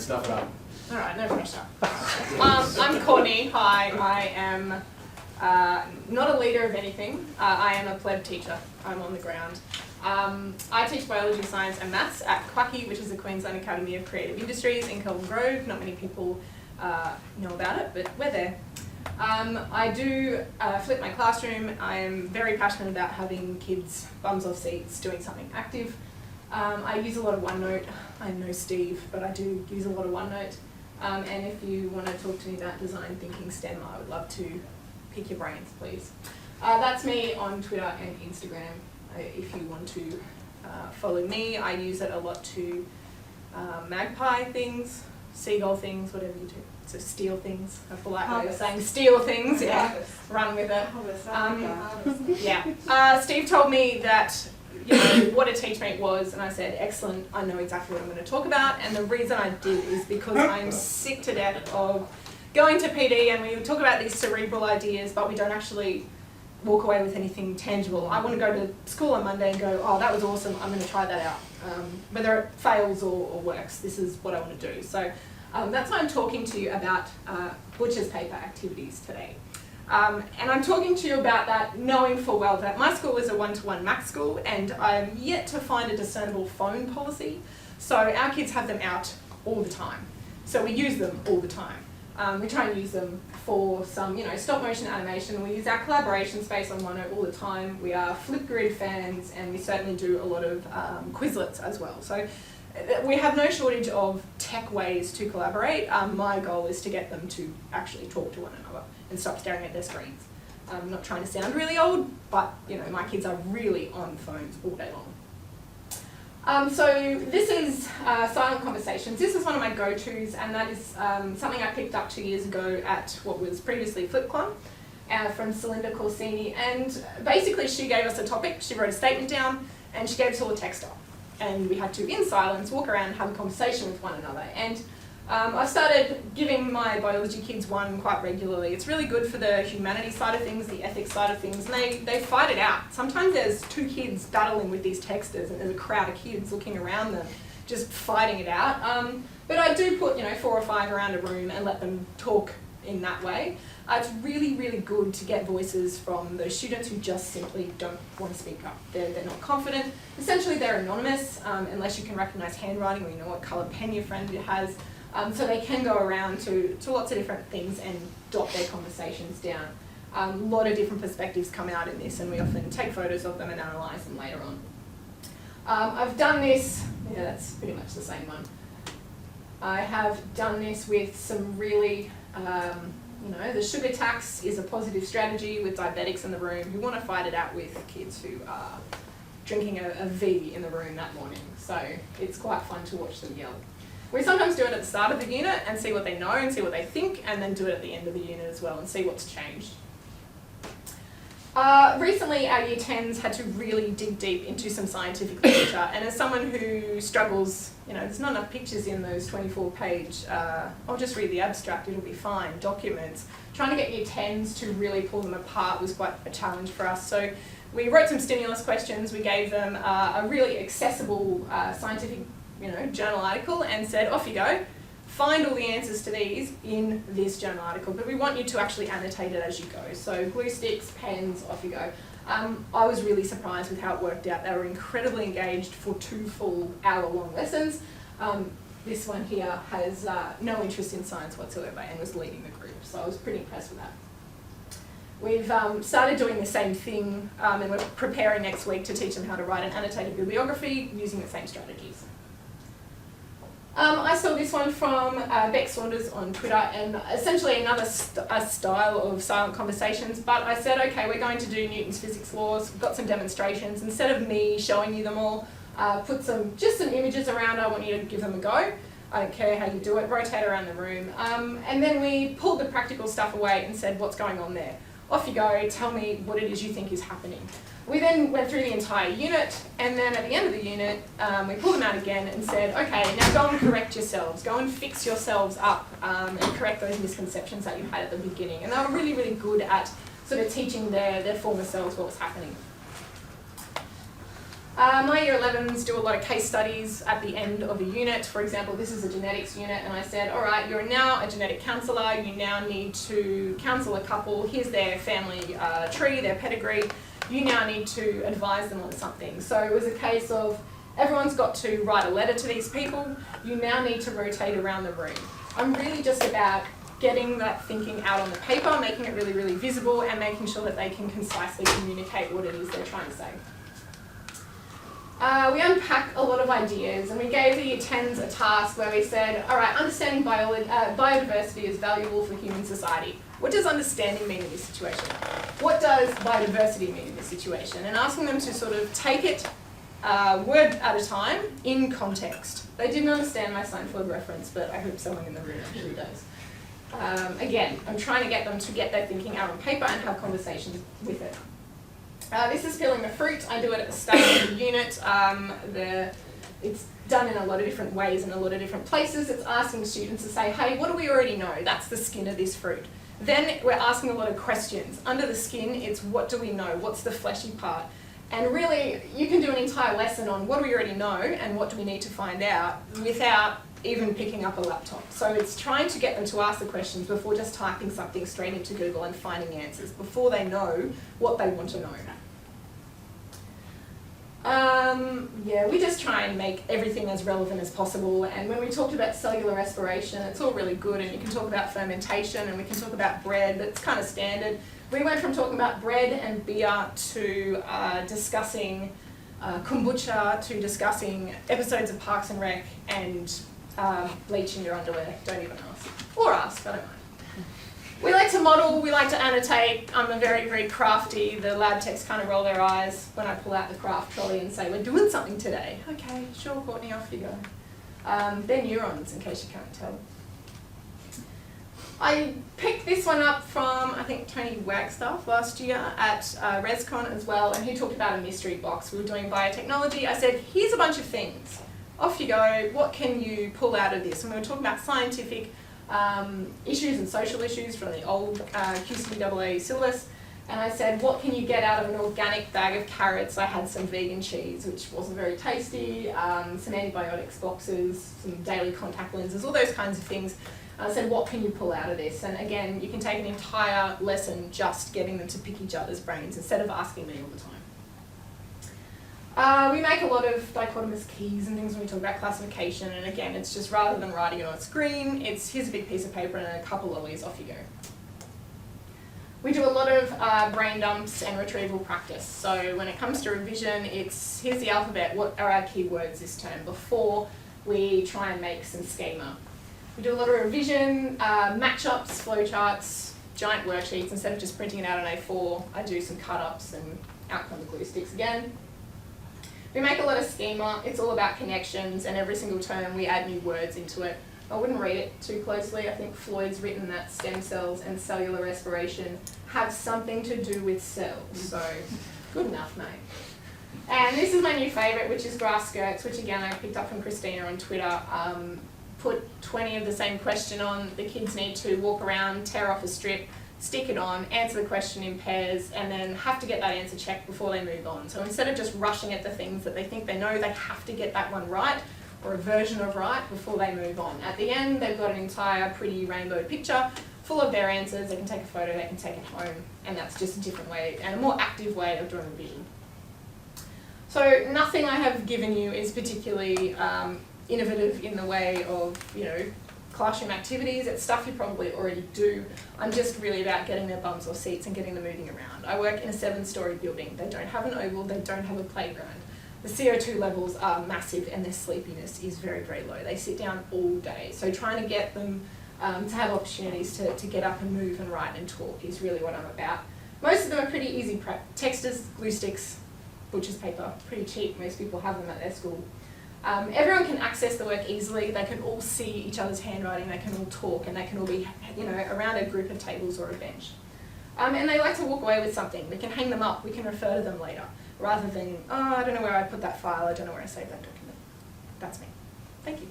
stuff it up. All right, no pressure. I'm Courtney. Hi, I am not a leader of anything. I am a pleb teacher. I'm on the ground. I teach biology, science and maths at QACI, which is the Queensland Academy of Creative Industries in Kelvin Grove. Not many people know about it, but we're there. I do flip my classroom. I am very passionate about having kids bums off seats doing something active. I use a lot of OneNote. I'm no Steve, but I do use a lot of OneNote. And if you want to talk to me about design thinking STEM, I would love to pick your brains, please. That's me on Twitter and Instagram. If you want to follow me, I use it a lot to magpie things, seagull things, whatever you do. So steal things, a polite way of saying steal things, yeah, run with it. Yeah. Steve told me that, you know, what a Teach Meet was, and I said, excellent, I know exactly what I'm going to talk about, and the reason I did is because I'm sick to death of going to PD and we talk about these cerebral ideas, but we don't actually walk away with anything tangible. I want to go to school on Monday and go, oh, that was awesome, I'm going to try that out. Whether it fails or works, this is what I want to do. So that's why I'm talking to you about Butcher's paper activities today. And I'm talking to you about that knowing full well that my school is a one-to-one Mac school and I'm yet to find a discernible phone policy. So our kids have them out all the time. So we use them all the time. We try and use them for some, you know, stop motion animation. We use our collaboration space on OneNote all the time. We are Flipgrid fans and we certainly do a lot of Quizlets as well. So we have no shortage of tech ways to collaborate. My goal is to get them to actually talk to one another and stop staring at their screens. I'm not trying to sound really old, but you know, my kids are really on phones all day long. So this is Silent Conversations. This is one of my go-tos, and that is something I picked up 2 years ago at what was previously FlipClub from Celinda Corsini. And basically she gave us a topic, she wrote a statement down, and she gave us all a text up. And we had to, in silence, walk around and have a conversation with one another. And I started giving my biology kids one quite regularly. It's really good for the humanities side of things, the ethics side of things, and they fight it out. Sometimes there's two kids battling with these texters and there's a crowd of kids looking around them, just fighting it out. But I do put, you know, 4 or 5 around a room and let them talk in that way. It's really, really good to get voices from those students who just simply don't want to speak up. They're not confident. Essentially, they're anonymous unless you can recognise handwriting or you know what colour pen your friend has. So they can go around to lots of different things and dot their conversations down. A lot of different perspectives come out in this, and we often take photos of them and analyse them later on. I've done this, yeah, that's pretty much the same one. I have done this with some really, you know, the sugar tax is a positive strategy with diabetics in the room who want to fight it out with kids who are drinking a V in the room that morning. So it's quite fun to watch them yell. We sometimes do it at the start of the unit and see what they know and see what they think, and then do it at the end of the unit as well and see what's changed. Recently our Year 10s had to really dig deep into some scientific literature, and as someone who struggles, you know, there's not enough pictures in those 24-page, I'll just read the abstract, it'll be fine, documents. Trying to get Year 10s to really pull them apart was quite a challenge for us. So we wrote some stimulus questions, we gave them a really accessible scientific, you know, journal article and said, off you go, find all the answers to these in this journal article, but we want you to actually annotate it as you go. So glue sticks, pens, off you go. I was really surprised with how it worked out. They were incredibly engaged for 2 full hour-long lessons. This one here has no interest in science whatsoever and was leading the group, so I was pretty impressed with that. We've started doing the same thing and we're preparing next week to teach them how to write an annotated bibliography using the same strategies. I saw this one from Beck Saunders on Twitter, and essentially another style of silent conversations, but I said, okay, we're going to do Newton's physics laws, we've got some demonstrations. Instead of me showing you them all, put just some images around, I want you to give them a go. I don't care how you do it, rotate around the room. And then we pulled the practical stuff away and said, what's going on there? Off you go, tell me what it is you think is happening. We then went through the entire unit, and then at the end of the unit, we pulled them out again and said, okay, now go and correct yourselves, go and fix yourselves up and correct those misconceptions that you had at the beginning. And they were really, really good at sort of teaching their former selves what was happening. My year 11s do a lot of case studies at the end of a unit. For example, this is a genetics unit, and I said, all right, you're now a genetic counsellor, you now need to counsel a couple, here's their family tree, their pedigree, you now need to advise them on something. So it was a case of, everyone's got to write a letter to these people, you now need to rotate around the room. I'm really just about getting that thinking out on the paper, making it really, really visible, and making sure that they can concisely communicate what it is they're trying to say. We unpacked a lot of ideas, and we gave the year 10s a task where we said, all right, understanding biodiversity is valuable for human society. What does understanding mean in this situation? What does biodiversity mean in this situation? And asking them to sort of take it word at a time in context. They didn't understand my Seinfeld reference, but I hope someone in the room actually does. Again, I'm trying to get them to get their thinking out on paper and have conversations with it. This is peeling the fruit. I do it at the start of the unit. It's done in a lot of different ways in a lot of different places. It's asking students to say, hey, what do we already know? That's the skin of this fruit. Then we're asking a lot of questions. Under the skin, it's what do we know? What's the fleshy part? And really, you can do an entire lesson on what do we already know and what do we need to find out without even picking up a laptop. So it's trying to get them to ask the questions before just typing something straight into Google and finding answers, before they know what they want to know. Yeah, we just try and make everything as relevant as possible, and when we talked about cellular respiration, it's all really good, and you can talk about fermentation and we can talk about bread, that's kind of standard. We went from talking about bread and beer to discussing kombucha, to discussing episodes of Parks and Rec and bleaching your underwear. Don't even ask. Or ask, I don't mind. We like to model, we like to annotate. I'm a very, very crafty. The lab techs kind of roll their eyes when I pull out the craft trolley and say, we're doing something today. Okay, sure, Courtney, off you go. They're neurons, in case you can't tell. I picked this one up from, I think, Tony Wagstaff last year at RESCON as well, and he talked about a mystery box. We were doing biotechnology. I said, here's a bunch of things. Off you go. What can you pull out of this? And we were talking about scientific issues and social issues from the old QCBAA syllabus. And I said, what can you get out of an organic bag of carrots? I had some vegan cheese, which wasn't very tasty, some antibiotics boxes, some daily contact lenses, all those kinds of things. I said, what can you pull out of this? And again, you can take an entire lesson just getting them to pick each other's brains instead of asking me all the time. We make a lot of dichotomous keys and things when we talk about classification, and again, it's just rather than writing it on a screen, it's here's a big piece of paper and a couple of lollies, off you go. We do a lot of brain dumps and retrieval practice. So when it comes to revision, it's here's the alphabet, what are our keywords this term, before we try and make some schema. We do a lot of revision, match-ups, flowcharts, giant worksheets. Instead of just printing it out on A4, I do some cut-ups and out come the glue sticks again. We make a lot of schema. It's all about connections, and every single term we add new words into it. I wouldn't read it too closely. I think Floyd's written that stem cells and cellular respiration have something to do with cells. So good enough, mate. And this is my new favourite, which is grass skirts, which again I picked up from Christina on Twitter. Put 20 of the same question on. The kids need to walk around, tear off a strip, stick it on, answer the question in pairs, and then have to get that answer checked before they move on. So instead of just rushing at the things that they think they know, they have to get that one right, or a version of right, before they move on. At the end, they've got an entire pretty rainbow picture full of their answers. They can take a photo, they can take it home, and that's just a different way, and a more active way of doing revision. So nothing I have given you is particularly innovative in the way of, classroom activities. It's stuff you probably already do. I'm just really about getting their bums or seats and getting them moving around. I work in a 7-story building. They don't have an oval, they don't have a playground. The CO2 levels are massive and their sleepiness is very, very low. They sit down all day. So trying to get them to have opportunities to get up and move and write and talk is really what I'm about. Most of them are pretty easy prep. Texters, glue sticks, butcher's paper, pretty cheap. Most people have them at their school. Everyone can access the work easily. They can all see each other's handwriting. They can all talk, and they can all be, around a group of tables or a bench. And they like to walk away with something. We can hang them up. We can refer to them later, rather than, I don't know where I put that file. I don't know where I saved that document. That's me. Thank you.